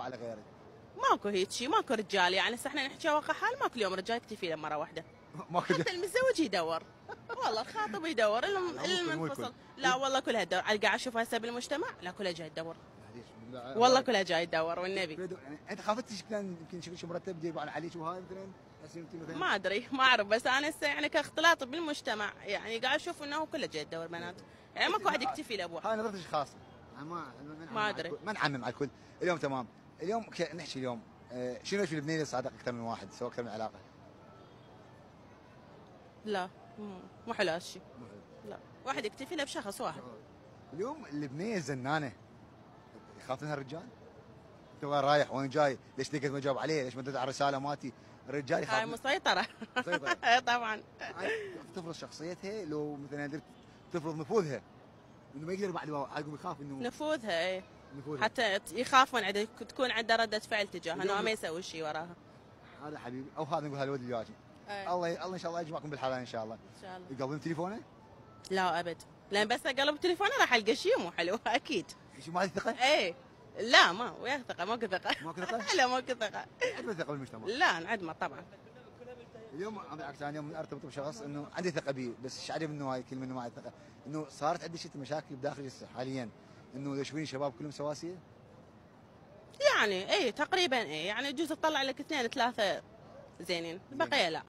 على غيرك. ماكو هيك شيء، ماكو رجال يعني، هسه احنا نحكي واقع حال، ماكو اليوم رجال يكتفي له مره واحده. ماكو حتى المتزوج يدور، والله الخاطب يدور، المنفصل لا والله كلها تدور. قاعد اشوف هسه بالمجتمع لا كلها جاي تدور، والله كلها جاي تدور والنبي. يعني انت خافتش كان يمكن شيء مرتب جايب عليك وهاي مثلا ما ادري ما اعرف، بس انا هسه يعني كاختلاط بالمجتمع يعني قاعد اشوف انه كله جاي تدور بنات، يعني ماكو واحد يكتفي له بواحد. هاي نظرتك خاصه. ما ادري، ما نعمم على الكل. اليوم تمام، اليوم نحكي اليوم شنو في اللبناني صادق اكثر من واحد سواء اكثر من علاقه؟ لا مو حلو هالشيء، لا واحد يكتفي له بشخص واحد. اليوم اللبنيه زنانه، يخاف منها الرجال؟ انت وين رايح وين جاي؟ ليش دقيت ما جاوب عليه؟ ليش ما دد على الرساله مالتي؟ الرجال يخاف. هاي مسيطره. مسيطره. طبعا. تفرض شخصيتها لو مثلا تفرض نفوذها، انه ما يقدر بعد يقوم يخاف انه نفوذها ايه، نفوذها. حتى يخاف من عنده، تكون عنده رده فعل تجاهها انه ما يسوي شيء وراها. هذا حبيبي، او هذا نقول هالولد الواجي. الله ان شاء الله يجمعكم بالحلال ان شاء الله. ان شاء الله. يقلبون تليفونه؟ لا ابد، لان بس اقلب تليفونه راح القى شيء مو حلو اكيد. شو ما ثقه؟ ايه لا ما ويا ثقه، ماكو ثقه. ماكو ثقه؟ لا ماكو ثقه. عدم ثقه بالمجتمع. لا انعدمه طبعا. اليوم انا بالعكس، انا يوم ارتبط بشخص انه عندي ثقه به، بس ايش عجب انه هاي الكلمه انه ما عندي ثقه، انه صارت عندي شيء مشاكل بداخلي حاليا، انه يشوفوني شباب كلهم سواسيه. يعني ايه تقريبا ايه، يعني يجوز تطلع لك اثنين ثلاثه زينين، البقيه لا.